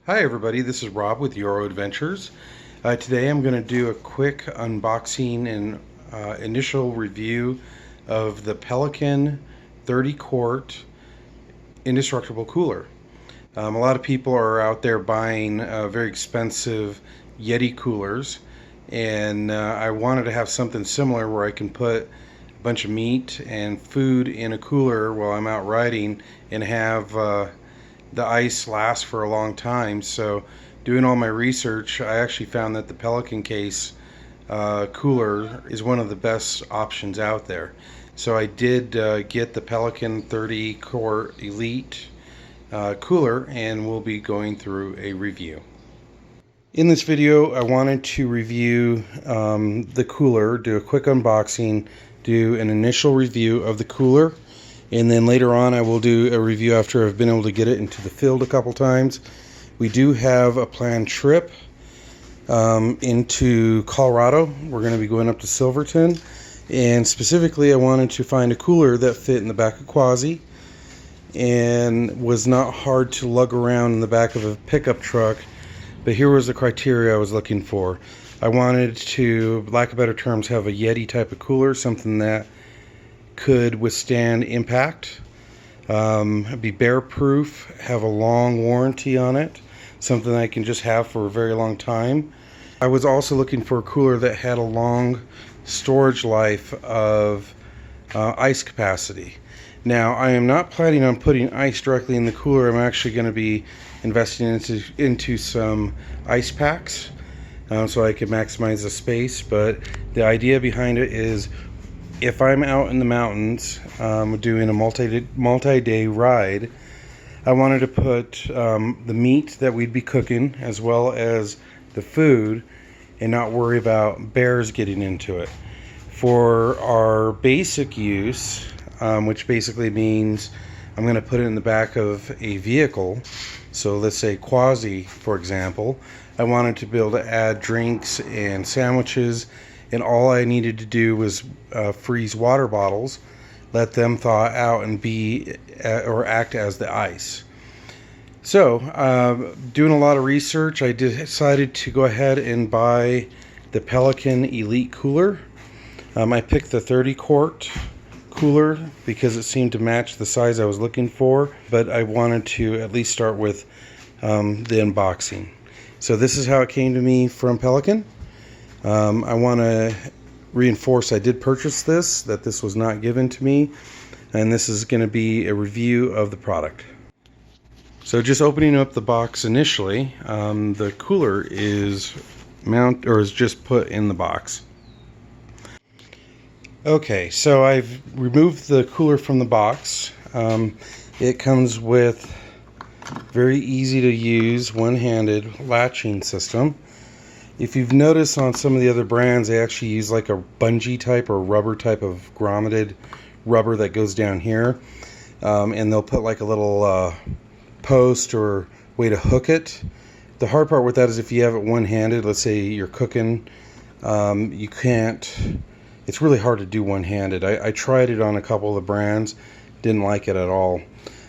Hi everybody, this is Rob with Yoro Adventures. Today I'm going to do a quick unboxing and initial review of the Pelican 30 quart indestructible cooler. A lot of people are out there buying very expensive Yeti coolers, and I wanted to have something similar where I can put a bunch of meat and food in a cooler while I'm out riding and have the ice lasts for a long time. So doing all my research, I actually found that the Pelican case cooler is one of the best options out there. So I did get the Pelican 30 quart Elite cooler, and we'll be going through a review. In this video I wanted to review the cooler, do a quick unboxing, do an initial review of the cooler, and then later on I will do a review after I've been able to get it into the field a couple times. We do have a planned trip into Colorado. We're going to be going up to Silverton, and specifically I wanted to find a cooler that fit in the back of Quasi and was not hard to lug around in the back of a pickup truck. But here was the criteria I was looking for. I wanted to, lack of better terms, have a Yeti type of cooler, something that could withstand impact, be bear proof, have a long warranty on it, something I can just have for a very long time. I was also looking for a cooler that had a long storage life of ice capacity. Now I am not planning on putting ice directly in the cooler. I'm actually going to be investing into some ice packs so I can maximize the space. But the idea behind it is, if I'm out in the mountains doing a multi-day ride, I wanted to put the meat that we'd be cooking as well as the food and not worry about bears getting into it. For our basic use, which basically means I'm going to put it in the back of a vehicle, so let's say Quasi for example, I wanted to be able to add drinks and sandwiches, and all I needed to do was freeze water bottles, let them thaw out and be or act as the ice. So doing a lot of research, I decided to go ahead and buy the Pelican Elite cooler. I picked the 30 quart cooler because it seemed to match the size I was looking for, but I wanted to at least start with the unboxing. So this is how it came to me from Pelican. I want to reinforce I did purchase this, that this was not given to me, and this is going to be a review of the product. So just opening up the box initially, the cooler is just put in the box. Okay, so I've removed the cooler from the box. It comes with very easy to use one-handed latching system. If you've noticed on some of the other brands, they actually use like a bungee type or rubber type of grommeted rubber that goes down here, and they'll put like a little post or way to hook it. The hard part with that is if you have it one-handed, let's say you're cooking, you can't, it's really hard to do one-handed. I tried it on a couple of the brands, didn't like it at all.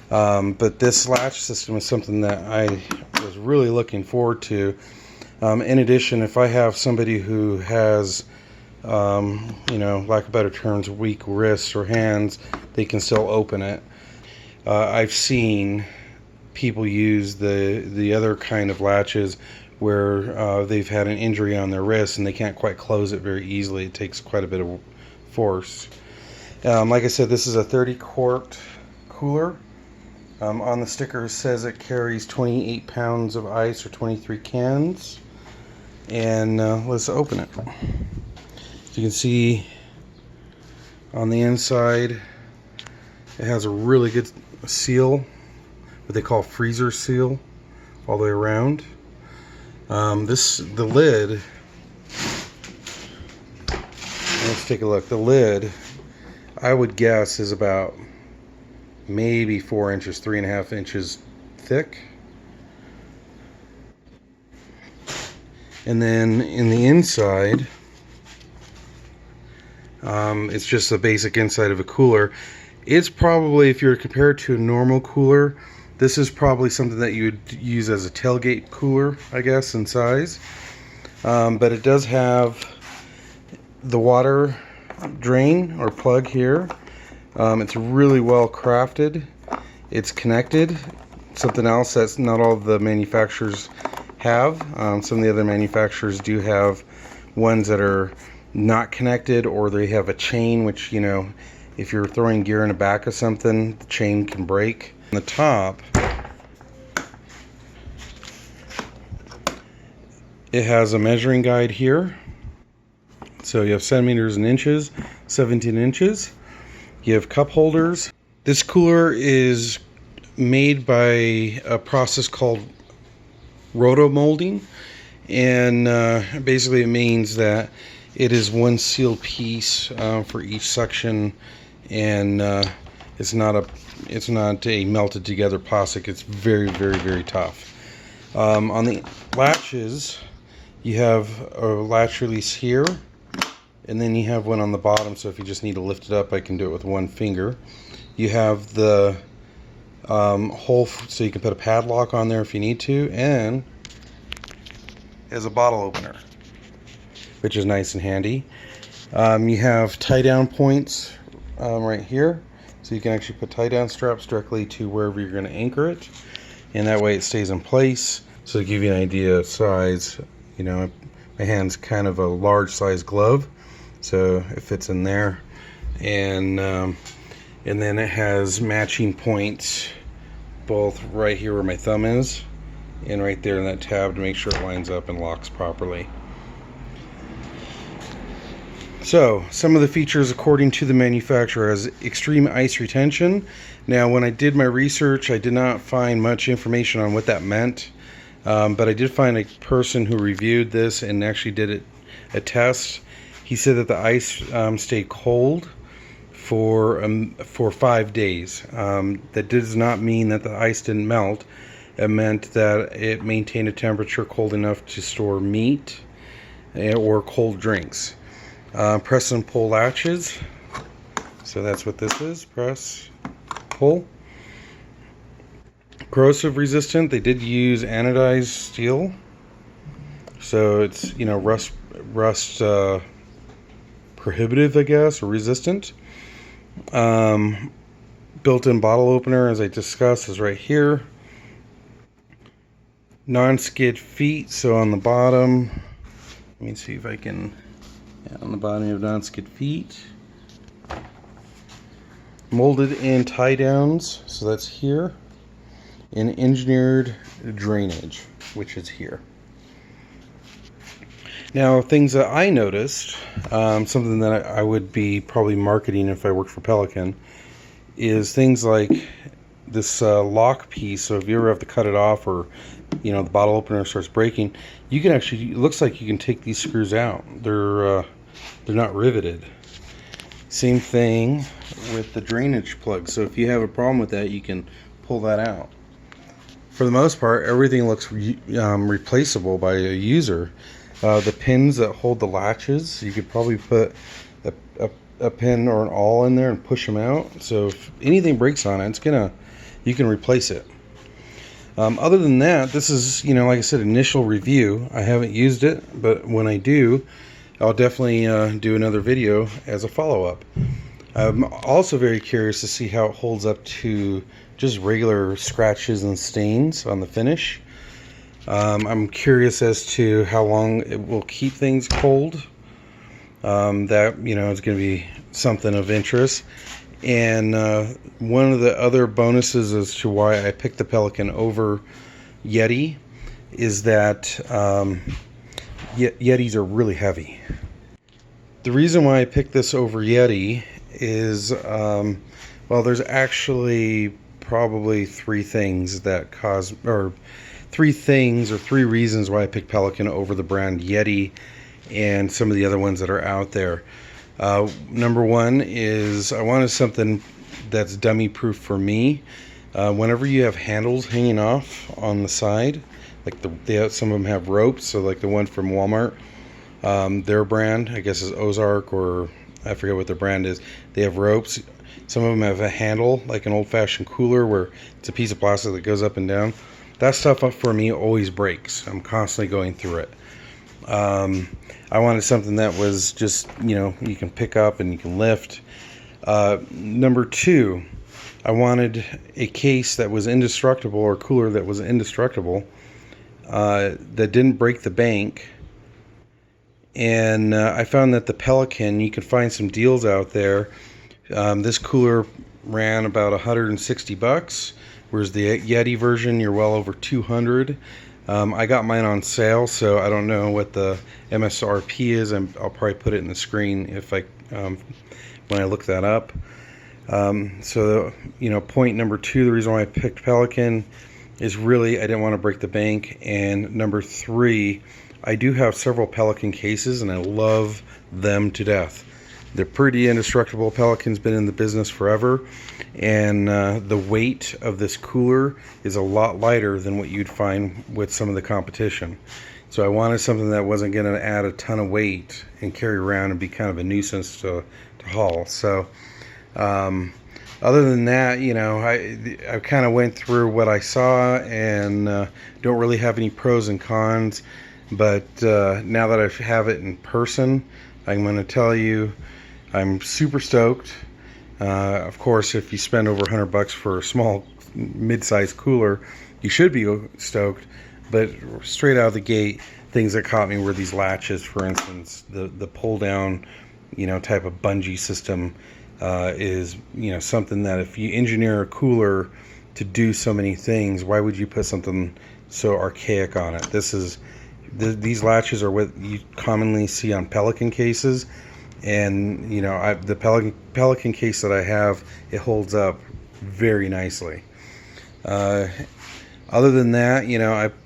But this latch system is something that I was really looking forward to. In addition, if I have somebody who has, lack of better terms, weak wrists or hands, they can still open it. I've seen people use the other kind of latches where they've had an injury on their wrist and they can't quite close it very easily. It takes quite a bit of force. Like I said, this is a 30 quart cooler. On the sticker it says it carries 28 pounds of ice or 23 cans. And let's open it. So you can see on the inside it has a really good seal, what they call freezer seal, all the way around. The lid, let's take a look. The lid, I would guess, is about maybe 4 inches, 3.5 inches thick. And then in the inside, it's just the basic inside of a cooler. It's probably, if you were to compare it to a normal cooler, This is probably something that you would use as a tailgate cooler, I guess, in size. But it does have the water drain or plug here. It's really well crafted. It's connected. Something else that not all of the manufacturers have. Some of the other manufacturers do have ones that are not connected, or they have a chain, which, you know, if you're throwing gear in the back of something, the chain can break. On the top, it has a measuring guide here. So you have centimeters and inches, 17 inches. You have cup holders. This cooler is made by a process called roto molding, and basically it means that it is one sealed piece for each section, and it's not a melted together plastic. It's very, very, very tough. On the latches, you have a latch release here, and then you have one on the bottom, so if you just need to lift it up, I can do it with one finger. You have the hole so you can put a padlock on there if you need to, and as a bottle opener, which is nice and handy. You have tie down points right here, so you can actually put tie down straps directly to wherever you're going to anchor it, and that way it stays in place. So to give you an idea of size, you know, my hand's kind of a large size glove, so it fits in there. And then it has matching points both right here where my thumb is and right there in that tab to make sure it lines up and locks properly. So some of the features according to the manufacturer has extreme ice retention. Now when I did my research, I did not find much information on what that meant, but I did find a person who reviewed this and actually did a test. He said that the ice stayed cold for 5 days. That does not mean that the ice didn't melt. It meant that it maintained a temperature cold enough to store meat or cold drinks. Press and pull latches. So that's what this is. Press, pull. Corrosive resistant. They did use anodized steel, so it's, you know, rust prohibitive, I guess, or resistant. Built-in bottle opener, as I discussed, is right here. Non-skid feet, so on the bottom, let me see if I can, on the bottom you have non-skid feet. Molded in tie downs, so that's here. And engineered drainage, which is here. Now, things that I noticed, something that I would be probably marketing if I worked for Pelican, is things like this lock piece. So if you ever have to cut it off, or, you know, the bottle opener starts breaking, you can actually, it looks like you can take these screws out. They're not riveted. Same thing with the drainage plug. So if you have a problem with that, you can pull that out. For the most part, everything looks replaceable by a user. The pins that hold the latches, you could probably put a pin or an awl in there and push them out. So if anything breaks on it, you can replace it. Other than that, this is, you know, like I said, initial review. I haven't used it, but when I do, I'll definitely do another video as a follow-up. I'm also very curious to see how it holds up to just regular scratches and stains on the finish. I'm curious as to how long it will keep things cold. That, you know, is going to be something of interest. And one of the other bonuses as to why I picked the Pelican over Yeti is that Yetis are really heavy. The reason why I picked this over Yeti is, well, there's actually probably three reasons why I picked Pelican over the brand Yeti and some of the other ones that are out there. Number one is I wanted something that's dummy proof for me. Whenever you have handles hanging off on the side, like some of them have ropes, so like the one from Walmart, their brand, I guess, is Ozark, or I forget what their brand is. They have ropes. Some of them have a handle, like an old-fashioned cooler, where it's a piece of plastic that goes up and down. That stuff for me always breaks. I'm constantly going through it. I wanted something that was just, you can pick up and you can lift. Number two, I wanted a case that was indestructible, or cooler that was indestructible, that didn't break the bank. And I found that the Pelican, you could find some deals out there. This cooler ran about $160, whereas the Yeti version, you're well over $200. I got mine on sale, so I don't know what the MSRP is. I'll probably put it in the screen if when I look that up. So point number two, the reason why I picked Pelican is really I didn't want to break the bank. And number three, I do have several Pelican cases and I love them to death. They're pretty indestructible. Pelican's been in the business forever, and the weight of this cooler is a lot lighter than what you'd find with some of the competition. So I wanted something that wasn't going to add a ton of weight and carry around and be kind of a nuisance to haul. So other than that, I kind of went through what I saw, and don't really have any pros and cons. But now that I have it in person, I'm going to tell you I'm super stoked. Of course, if you spend over $100 for a small mid-sized cooler, you should be stoked. But straight out of the gate, things that caught me were these latches, for instance. The pull down, type of bungee system is something that if you engineer a cooler to do so many things, why would you put something so archaic on it? These latches are what you commonly see on Pelican cases, and the Pelican case that I have, it holds up very nicely. Other than that,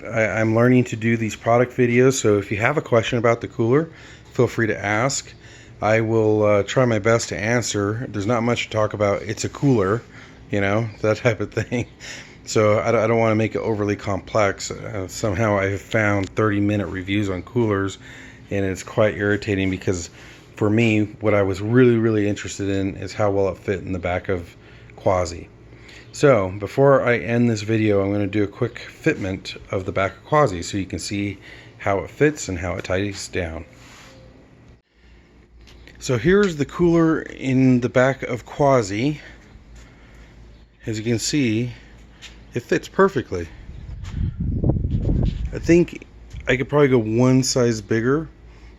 I'm learning to do these product videos, so if you have a question about the cooler, feel free to ask. I will try my best to answer. There's not much to talk about. It's a cooler, that type of thing. So I don't want to make it overly complex. Somehow I have found 30-minute reviews on coolers, and it's quite irritating because for me, what I was really, really interested in is how well it fit in the back of Quasi. So before I end this video, I'm going to do a quick fitment of the back of Quasi so you can see how it fits and how it ties down. So here's the cooler in the back of Quasi. As you can see, it fits perfectly. I think I could probably go one size bigger,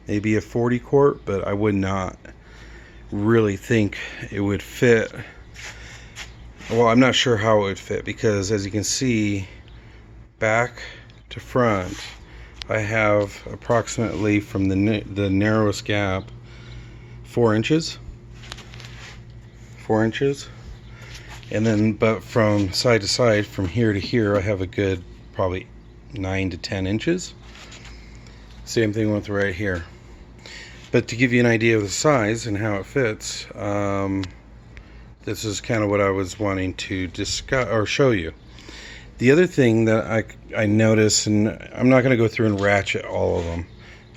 maybe a 40 quart, but I would not really think it would fit. Well, I'm not sure how it would fit because, as you can see, back to front, I have approximately from the narrowest gap 4 inches. 4 inches. And then, but from side to side, from here to here, I have a good probably 9 to 10 inches. Same thing with right here. But to give you an idea of the size and how it fits, this is kind of what I was wanting to discuss or show you. The other thing that I noticed, and I'm not going to go through and ratchet all of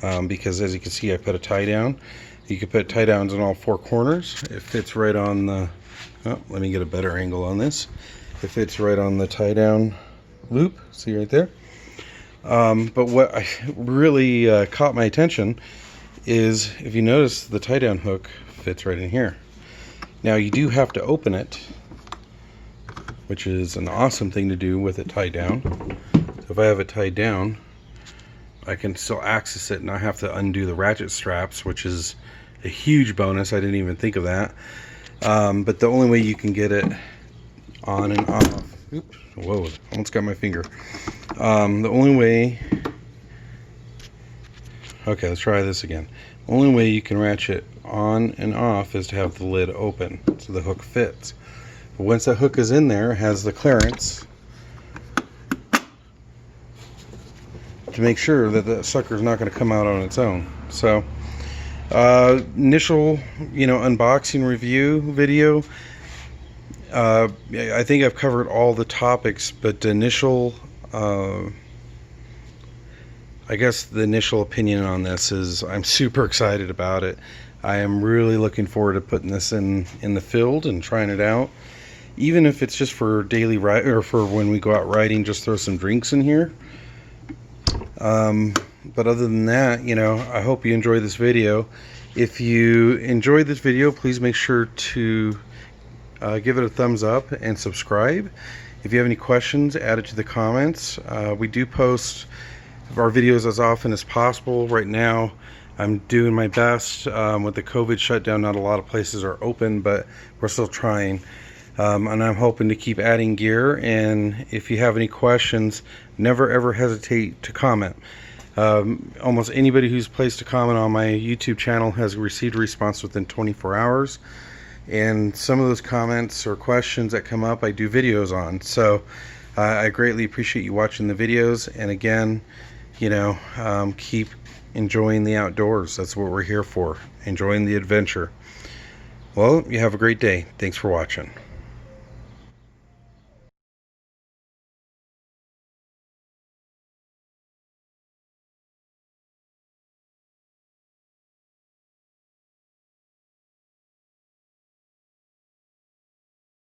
them, because as you can see, I put a tie down. You can put tie downs on all 4 corners. It fits right on the, let me get a better angle on this. It fits right on the tie down loop, see right there. But what I really caught my attention is, if you notice, the tie down hook fits right in here. Now you do have to open it, which is an awesome thing to do with it tied down. So if I have it tied down, I can still access it and I have to undo the ratchet straps, which is a huge bonus. I didn't even think of that. But the only way you can get it on and off, oops, whoa, almost got my finger. The only way, okay, let's try this again. Only way you can ratchet on and off is to have the lid open so the hook fits. But once that hook is in there, it has the clearance to make sure that the sucker is not going to come out on its own. So initial unboxing review video, I think I've covered all the topics, but the initial I guess the initial opinion on this is I'm super excited about it. I am really looking forward to putting this in the field and trying it out. Even if it's just for daily ride, or for when we go out riding, just throw some drinks in here. But other than that, you know, I hope you enjoyed this video. If you enjoyed this video, please make sure to give it a thumbs up and subscribe. If you have any questions, add it to the comments. We do post our videos as often as possible. Right now, I'm doing my best. With the COVID shutdown, not a lot of places are open, but we're still trying. And I'm hoping to keep adding gear. And if you have any questions, never ever hesitate to comment. Almost anybody who's placed a comment on my YouTube channel has received a response within 24 hours. And some of those comments or questions that come up, I do videos on. So I greatly appreciate you watching the videos. And again, you know, keep enjoying the outdoors. That's what we're here for, enjoying the adventure. Well, you have a great day. Thanks for watching.